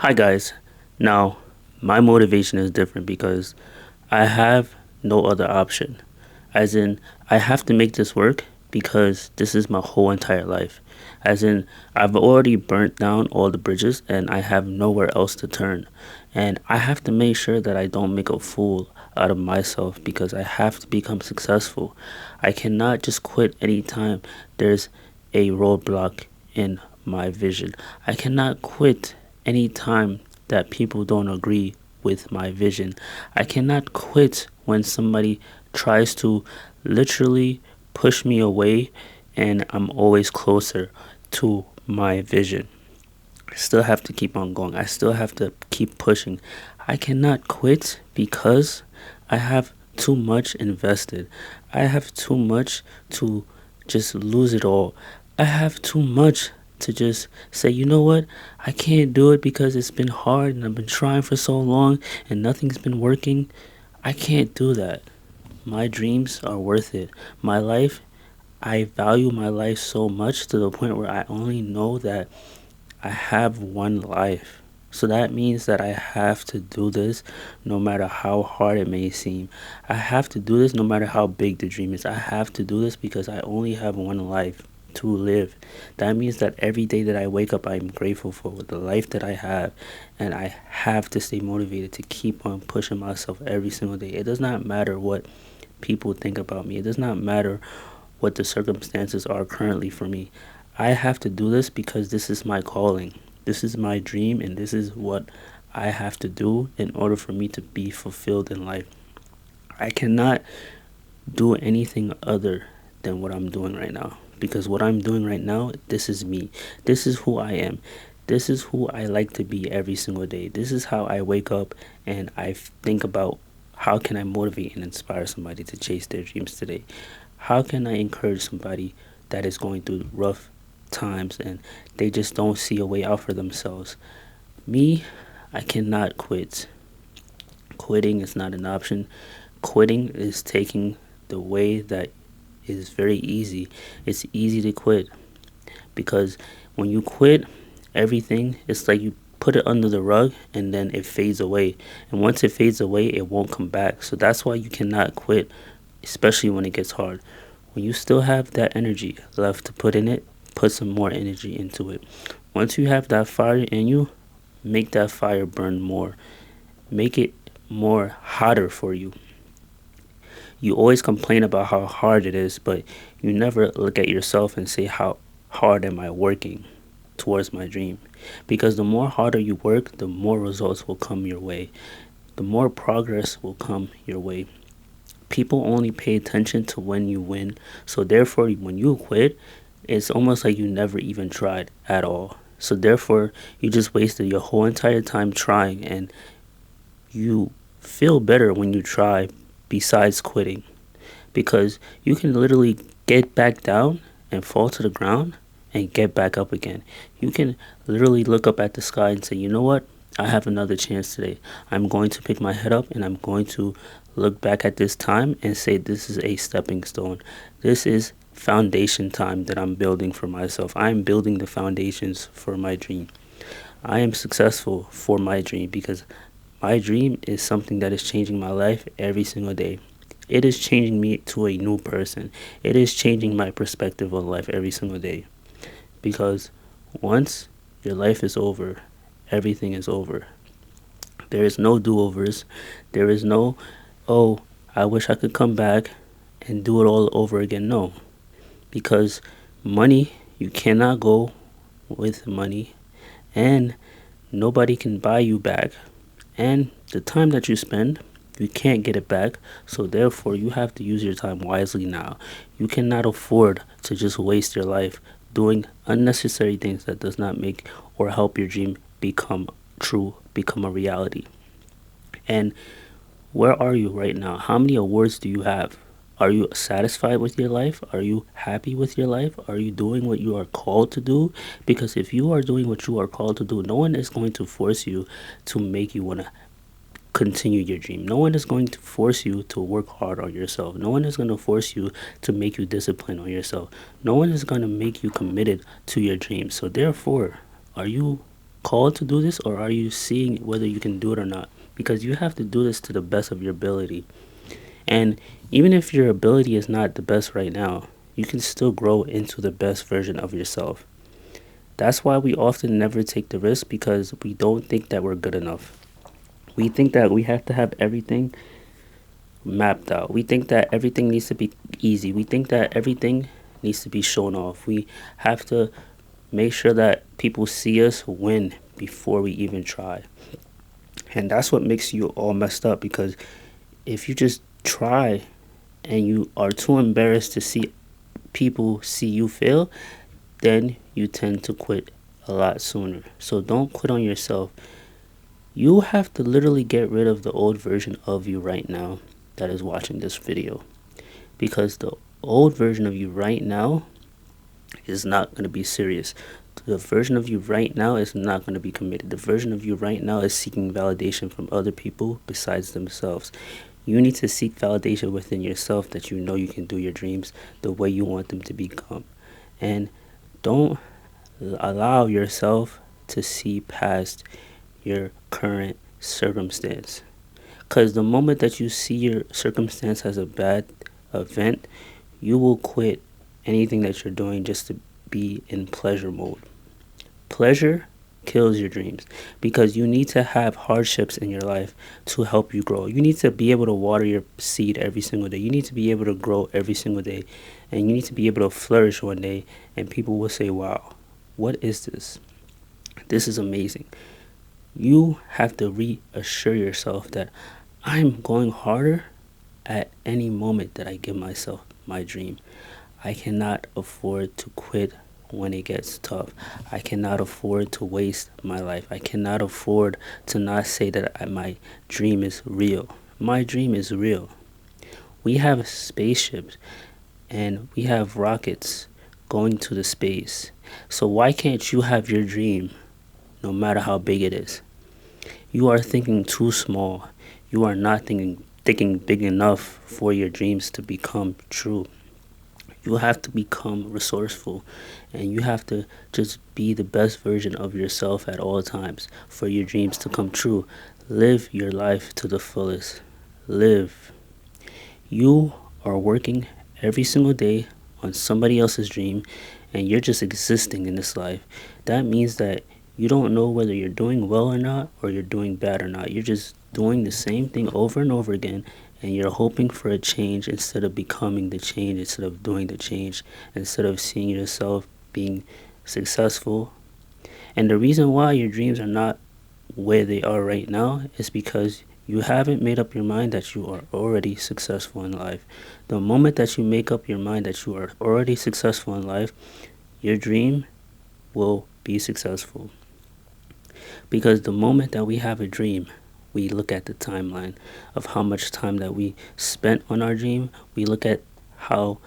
Hi guys. Now, my motivation is different because I have no other option. As in, I have to make this work because this is my whole entire life. As in, I've already burnt down all the bridges and I have nowhere else to turn. And I have to make sure that I don't make a fool out of myself because I have to become successful. I cannot just quit anytime there's a roadblock in my vision. I cannot quit anytime that people don't agree with my vision. I cannot quit when somebody tries to literally push me away and I'm always closer to my vision. I still have to keep on going. I still have to keep pushing. I cannot quit because I have too much invested. I have too much to just lose it all. I have too much to just say, you know what? I can't do it because it's been hard and I've been trying for so long and nothing's been working. I can't do that. My dreams are worth it. My life, I value my life so much to the point where I only know that I have one life. So that means that I have to do this no matter how hard it may seem. I have to do this no matter how big the dream is. I have to do this because I only have one life to live. That means that every day that I wake up, I'm grateful for the life that I have. And I have to stay motivated to keep on pushing myself every single day. It does not matter what people think about me, it does not matter what the circumstances are currently for me. I have to do this because this is my calling. This is my dream, and this is what I have to do in order for me to be fulfilled in life. I cannot do anything other than what I'm doing right now because what I'm doing right now, this is me. This is who I am. This is who I like to be every single day. This is how I wake up and I think about how can I motivate and inspire somebody to chase their dreams today? How can I encourage somebody that is going through rough times and they just don't see a way out for themselves? Me, I cannot quit. Quitting is not an option. Quitting is taking the way that is very easy. It's easy to quit because when you quit everything, it's like you put it under the rug and then it fades away. And once it fades away, it won't come back. So that's why you cannot quit, especially when it gets hard. When you still have that energy left to put in it, put some more energy into it. Once you have that fire in you, make that fire burn more. Make it more hotter for you. You always complain about how hard it is, but you never look at yourself and say, how hard am I working towards my dream? Because the more harder you work, the more results will come your way. The more progress will come your way. People only pay attention to when you win. So therefore, when you quit, it's almost like you never even tried at all. So therefore, you just wasted your whole entire time trying, and you feel better when you try besides quitting because you can literally get back down and fall to the ground and get back up again. You can literally look up at the sky and say, you know what? I have another chance today. I'm going to pick my head up and I'm going to look back at this time and say, this is a stepping stone. This is foundation time that I'm building for myself. I'm building the foundations for my dream. I am successful for my dream because my dream is something that is changing my life every single day. It is changing me to a new person. It is changing my perspective on life every single day. Because once your life is over, everything is over. There is no do overs. There is no, oh, I wish I could come back and do it all over again. No. Because money, you cannot go with money, and nobody can buy you back. And the time that you spend, you can't get it back. So therefore, you have to use your time wisely now. You cannot afford to just waste your life doing unnecessary things that does not make or help your dream become true, become a reality. And where are you right now? How many awards do you have? Are you satisfied with your life? Are you happy with your life? Are you doing what you are called to do? Because if you are doing what you are called to do, no one is going to force you to make you want to continue your dream. No one is going to force you to work hard on yourself. No one is going to force you to make you disciplined on yourself. No one is going to make you committed to your dream. So therefore, are you called to do this, or are you seeing whether you can do it or not? Because you have to do this to the best of your ability. And even if your ability is not the best right now, you can still grow into the best version of yourself. That's why we often never take the risk, because we don't think that we're good enough. We think that we have to have everything mapped out. We think that everything needs to be easy. We think that everything needs to be shown off. We have to make sure that people see us win before we even try. And that's what makes you all messed up, because if you just try and you are too embarrassed to see people see you fail, then you tend to quit a lot sooner. So don't quit on yourself. You have to literally get rid of the old version of you right now that is watching this video, because the old version of you right now is not going to be serious. The version of you right now is not going to be committed. The version of you right now is seeking validation from other people besides themselves. You need to seek validation within yourself that you know you can do your dreams the way you want them to become. And don't allow yourself to see past your current circumstance. Because the moment that you see your circumstance as a bad event, you will quit anything that you're doing just to be in pleasure mode. Pleasure kills your dreams, because you need to have hardships in your life to help you grow. You need to be able to water your seed every single day. You need to be able to grow every single day. And you need to be able to flourish one day, and people will say, wow, what is this? This is amazing. You have to reassure yourself that I'm going harder at any moment that I give myself my dream. I cannot afford to quit when it gets tough. I cannot afford to waste my life. I cannot afford to not say that my dream is real. My dream is real. We have spaceships and we have rockets going to the space. So why can't you have your dream no matter how big it is? You are thinking too small. You are not thinking big enough for your dreams to become true. You have to become resourceful, and you have to just be the best version of yourself at all times for your dreams to come true. Live your life to the fullest. Live. You are working every single day on somebody else's dream, and you're just existing in this life. That means that you don't know whether you're doing well or not, or you're doing bad or not. You're just doing the same thing over and over again, and you're hoping for a change instead of becoming the change, instead of doing the change, instead of seeing yourself being successful. And the reason why your dreams are not where they are right now is because you haven't made up your mind that you are already successful in life. The moment that you make up your mind that you are already successful in life, your dream will be successful. Because the moment that we have a dream, we look at the timeline of how much time that we spent on our dream. We look at how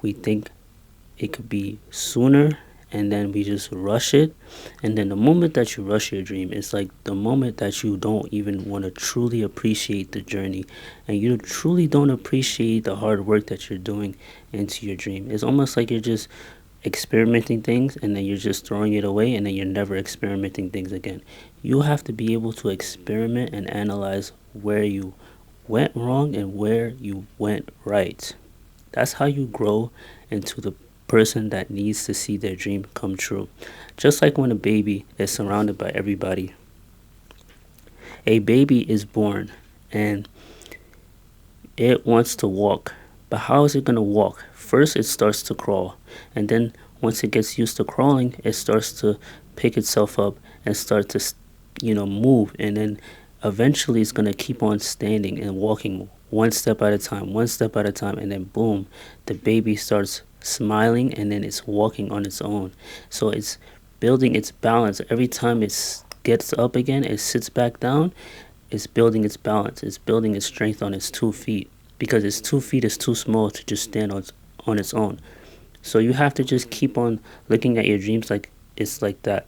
we think it could be sooner, and then we just rush it. And then the moment that you rush your dream, it's like the moment that you don't even want to truly appreciate the journey, and you truly don't appreciate the hard work that you're doing into your dream. It's almost like you're just experimenting things, and then you're just throwing it away, and then you're never experimenting things again. You have to be able to experiment and analyze where you went wrong and where you went right. That's how you grow into the person that needs to see their dream come true. Just like when a baby is surrounded by everybody. A baby is born and it wants to walk. But how is it going to walk? First, it starts to crawl. And then once it gets used to crawling, it starts to pick itself up and start to, move. And then eventually it's going to keep on standing and walking one step at a time, one step at a time. And then boom, the baby starts smiling, and then it's walking on its own. So it's building its balance. Every time it gets up again, it sits back down. It's building its balance. It's building its strength on its 2 feet, because its 2 feet is too small to just stand on its own. So you have to just keep on looking at your dreams like it's like that.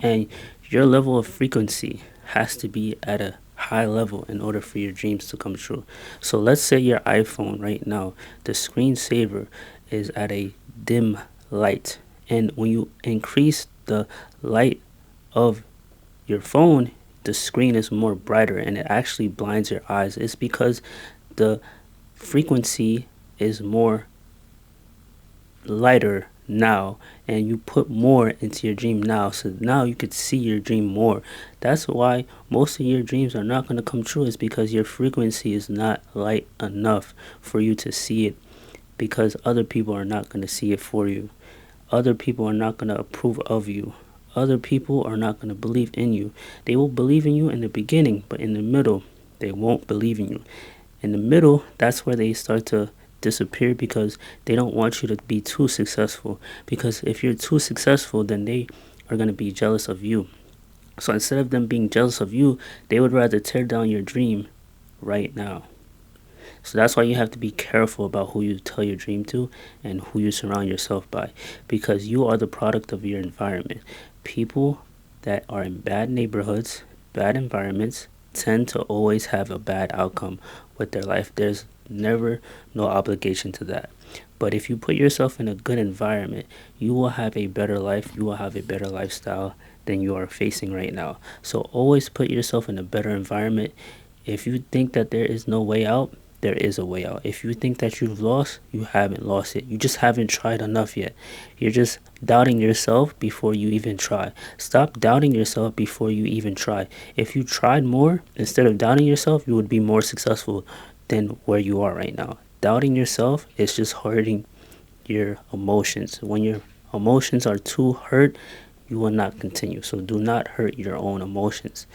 And your level of frequency has to be at a high level in order for your dreams to come true. So let's say your iPhone right now, the screensaver is at a dim light. And when you increase the light of your phone, the screen is more brighter and it actually blinds your eyes. It's because the frequency is more lighter now, and you put more into your dream now, so now you could see your dream more. That's why most of your dreams are not going to come true, is because your frequency is not light enough for you to see it, because other people are not going to see it for you. Other people are not going to approve of you. Other people are not going to believe in you. They will believe in you in the beginning, but in the middle they won't believe in you. In the middle, that's where they start to disappear, because they don't want you to be too successful, because if you're too successful, then they are going to be jealous of you. So instead of them being jealous of you, they would rather tear down your dream right now. So that's why you have to be careful about who you tell your dream to and who you surround yourself by, because you are the product of your environment. People that are in bad neighborhoods, bad environments, tend to always have a bad outcome with their life. There's never no obligation to that. But if you put yourself in a good environment, you will have a better life, you will have a better lifestyle than you are facing right now. So always put yourself in a better environment. If you think that there is no way out, there is a way out. If you think that you've lost, you haven't lost it. You just haven't tried enough yet. You're just doubting yourself before you even try. Stop doubting yourself before you even try. If you tried more, instead of doubting yourself, you would be more successful than where you are right now. Doubting yourself is just hurting your emotions. When your emotions are too hurt, you will not continue. So do not hurt your own emotions.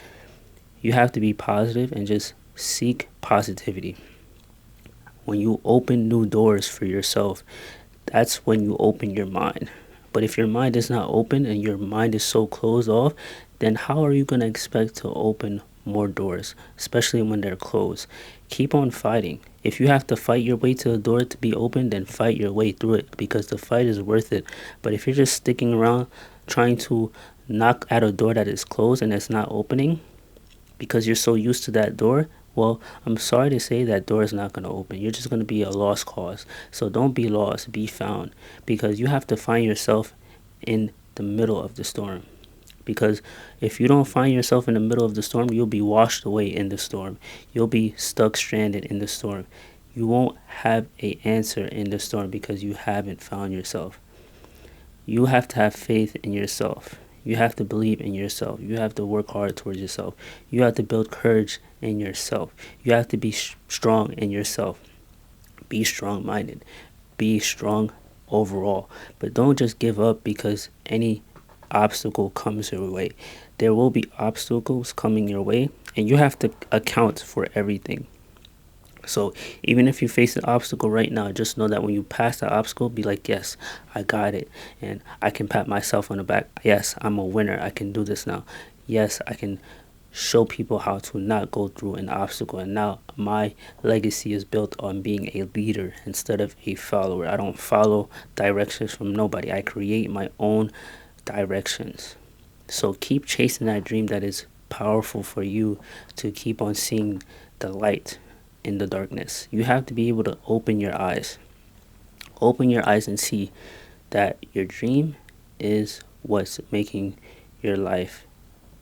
You have to be positive and just seek positivity. When you open new doors for yourself, that's when you open your mind. But if your mind is not open and your mind is so closed off, then how are you going to expect to open more doors, especially when they're closed? Keep on fighting. If you have to fight your way to the door to be open, then fight your way through it, because the fight is worth it. But if you're just sticking around trying to knock at a door that is closed and it's not opening because you're so used to that door, well, I'm sorry to say that door is not going to open. You're just going to be a lost cause. So don't be lost, be found, because you have to find yourself in the middle of the storm. Because if you don't find yourself in the middle of the storm, you'll be washed away in the storm. You'll be stuck stranded in the storm. You won't have an answer in the storm because you haven't found yourself. You have to have faith in yourself. You have to believe in yourself. You have to work hard towards yourself. You have to build courage in yourself. You have to be strong in yourself. Be strong-minded. Be strong overall. But don't just give up because any obstacle comes your way. There will be obstacles coming your way, and you have to account for everything. So even if you face an obstacle right now, just know that when you pass that obstacle, be like, yes, I got it. And I can pat myself on the back. Yes, I'm a winner. I can do this now. Yes, I can show people how to not go through an obstacle. And now my legacy is built on being a leader instead of a follower. I don't follow directions from nobody. I create my own directions. So keep chasing that dream that is powerful for you to keep on seeing the light in the darkness. You have to be able to open your eyes. Open your eyes and see that your dream is what's making your life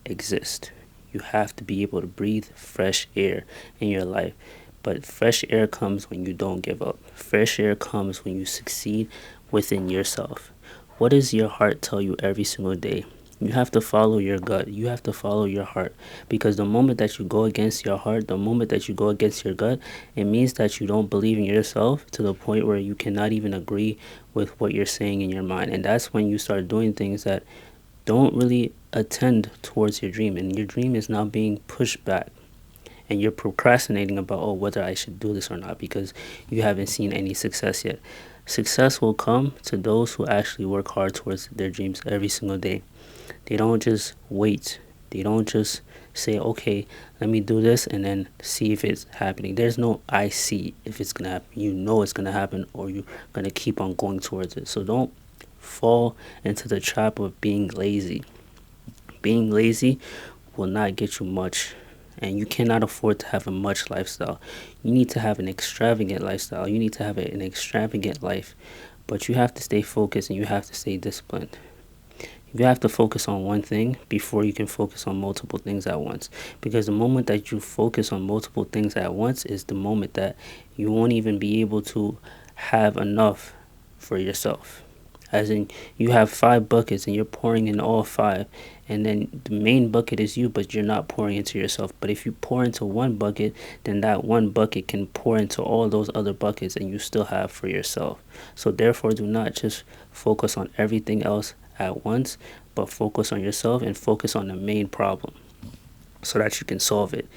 exist. You have to be able to breathe fresh air in your life. But fresh air comes when you don't give up. Fresh air comes when you succeed within yourself. What does your heart tell you every single day? You have to follow your gut. You have to follow your heart. Because the moment that you go against your heart, the moment that you go against your gut, it means that you don't believe in yourself to the point where you cannot even agree with what you're saying in your mind. And that's when you start doing things that don't really attend towards your dream. And your dream is now being pushed back. And you're procrastinating about, oh, whether I should do this or not, because you haven't seen any success yet. Success will come to those who actually work hard towards their dreams every single day. They don't just wait. They don't just say, okay, let me do this and then see if it's happening. There's no I see if it's going to happen. You know it's going to happen, or you're going to keep on going towards it. So don't fall into the trap of being lazy. Being lazy will not get you much, and you cannot afford to have a much lifestyle. You need to have an extravagant lifestyle. You need to have an extravagant life, but you have to stay focused and you have to stay disciplined. You have to focus on one thing before you can focus on multiple things at once. Because the moment that you focus on multiple things at once is the moment that you won't even be able to have enough for yourself. As in, you have 5 buckets and you're pouring in all 5, and then the main bucket is you, but you're not pouring into yourself. But if you pour into one bucket, then that one bucket can pour into all those other buckets and you still have for yourself. So therefore, do not just focus on everything else at once, but focus on yourself and focus on the main problem so that you can solve it.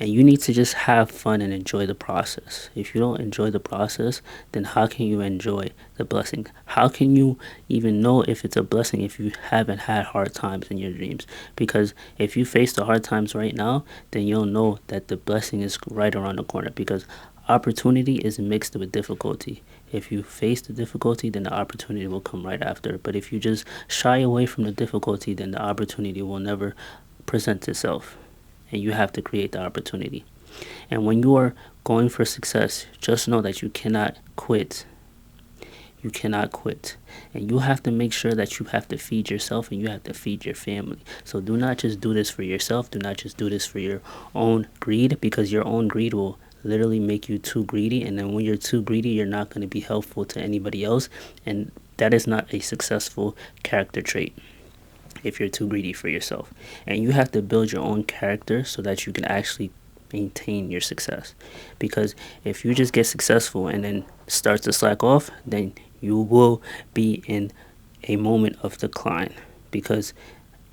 And you need to just have fun and enjoy the process. If you don't enjoy the process, then how can you enjoy the blessing? How can you even know if it's a blessing if you haven't had hard times in your dreams? Because if you face the hard times right now, then you'll know that the blessing is right around the corner, because opportunity is mixed with difficulty. If you face the difficulty, then the opportunity will come right after. But if you just shy away from the difficulty, then the opportunity will never present itself, and you have to create the opportunity. And when you are going for success, just know that you cannot quit. You cannot quit. And you have to make sure that you have to feed yourself and you have to feed your family. So do not just do this for yourself. Do not just do this for your own greed, because your own greed will literally make you too greedy. And then when you're too greedy, you're not going to be helpful to anybody else. And that is not a successful character trait if you're too greedy for yourself. And you have to build your own character so that you can actually maintain your success. Because if you just get successful and then start to slack off, then you will be in a moment of decline. Because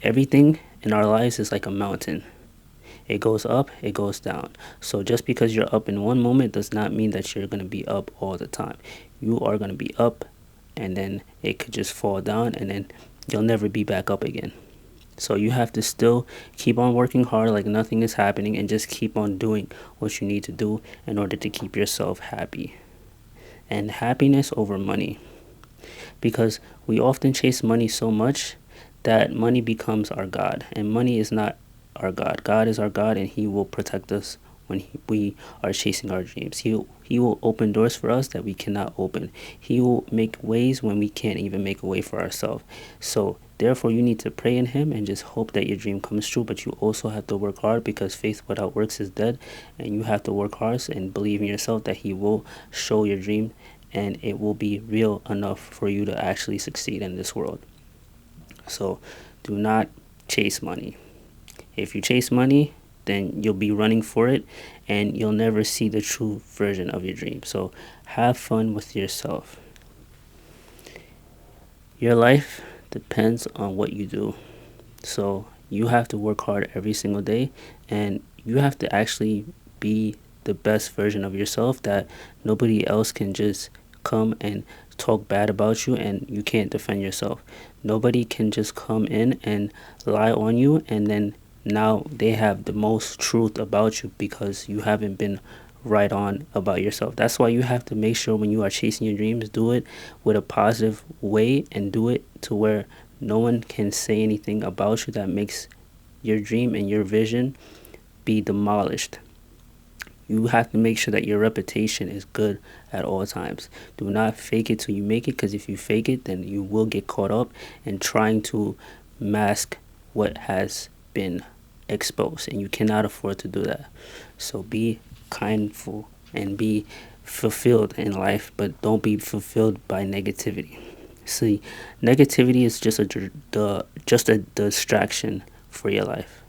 everything in our lives is like a mountain. It goes up, it goes down. So just because you're up in one moment does not mean that you're going to be up all the time. You are going to be up, and then it could just fall down, and then you'll never be back up again. So you have to still keep on working hard like nothing is happening, and just keep on doing what you need to do in order to keep yourself happy. And happiness over money. Because we often chase money so much that money becomes our God. And money is not our God. God is our God, and He will protect us when we are chasing our dreams. He will open doors for us that we cannot open. He will make ways when we can't even make a way for ourselves. So therefore, you need to pray in Him and just hope that your dream comes true. But you also have to work hard, because faith without works is dead. And you have to work hard and believe in yourself that He will show your dream, and it will be real enough for you to actually succeed in this world. So do not chase money. If you chase money, then you'll be running for it, and you'll never see the true version of your dream. So have fun with yourself. Your life depends on what you do. So you have to work hard every single day, and you have to actually be the best version of yourself that nobody else can just come and talk bad about you and you can't defend yourself. Nobody can just come in and lie on you, and then now they have the most truth about you because you haven't been right on about yourself. That's why you have to make sure when you are chasing your dreams, do it with a positive way, and do it to where no one can say anything about you that makes your dream and your vision be demolished. You have to make sure that your reputation is good at all times. Do not fake it till you make it, because if you fake it, then you will get caught up in trying to mask what has been exposed, and you cannot afford to do that. So be kindful and be fulfilled in life, but don't be fulfilled by negativity. See, negativity is just a distraction for your life.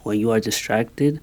When you are distracted,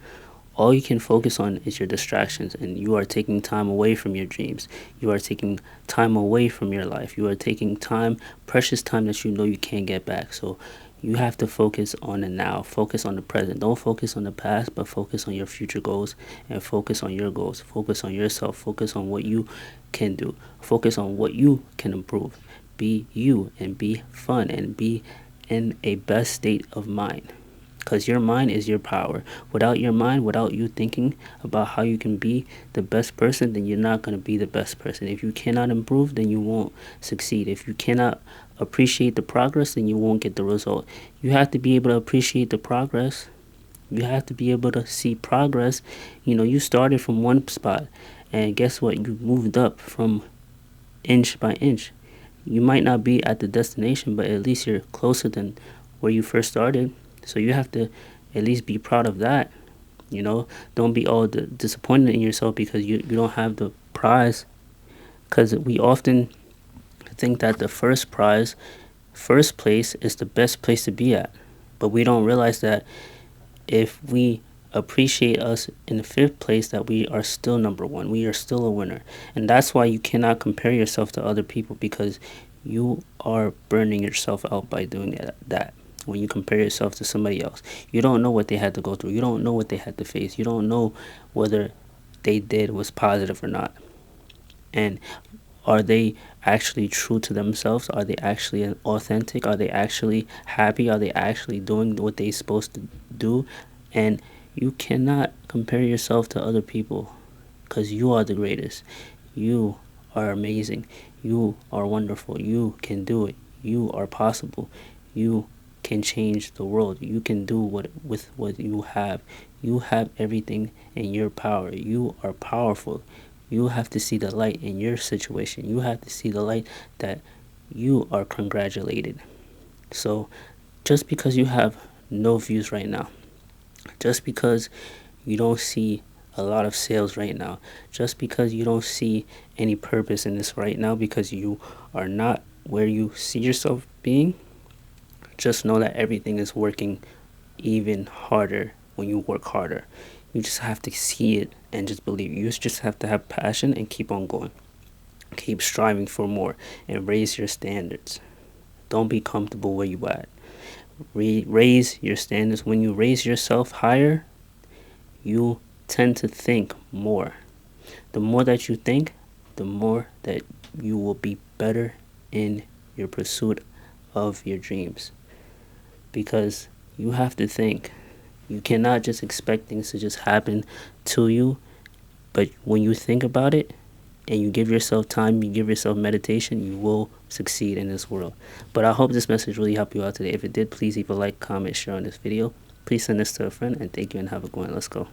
all you can focus on is your distractions, and you are taking time away from your dreams. You are taking time away from your life. You are taking time, precious time that you know you can't get back. So you have to focus on the now. Focus on the present. Don't focus on the past, but focus on your future goals, and focus on your goals. Focus on yourself. Focus on what you can do. Focus on what you can improve. Be you, and be fun, and be in a best state of mind. Because your mind is your power. Without your mind, without you thinking about how you can be the best person, then you're not going to be the best person. If you cannot improve, then you won't succeed. If you cannot appreciate the progress, then you won't get the result. You have to be able to appreciate the progress. You have to be able to see progress. You started from one spot, and guess what? You moved up from inch by inch. You might not be at the destination, but at least you're closer than where you first started. So you have to at least be proud of that. Don't be all disappointed in yourself because you don't have the prize. Because we often think that the first place is the best place to be at. But we don't realize that if we appreciate us in the fifth place, that we are still number one. We are still a winner. And that's why you cannot compare yourself to other people, because you are burning yourself out by doing that. When you compare yourself to somebody else, you don't know what they had to go through. You don't know what they had to face. You don't know whether they did was positive or not. And are they actually true to themselves? Are they actually authentic? Are they actually happy? Are they actually doing what they're supposed to do? And you cannot compare yourself to other people, because you are the greatest. You are amazing. You are wonderful. You can do it. You are possible. You can change the world. You can do with what you have. You have everything in your power. You are powerful. You have to see the light in your situation. You have to see the light that you are congratulated. So just because you have no views right now, just because you don't see a lot of sales right now, just because you don't see any purpose in this right now, because you are not where you see yourself being, just know that everything is working even harder when you work harder. You just have to see it and just believe. You just have to have passion and keep on going. Keep striving for more and raise your standards. Don't be comfortable where you at. Raise your standards. When you raise yourself higher, you tend to think more. The more that you think, the more that you will be better in your pursuit of your dreams. Because you have to think. You cannot just expect things to just happen to you. But when you think about it and you give yourself time, you give yourself meditation, you will succeed in this world. But I hope this message really helped you out today. If it did, please leave a like, comment, share on this video. Please send this to a friend, and thank you and have a good one. Let's go.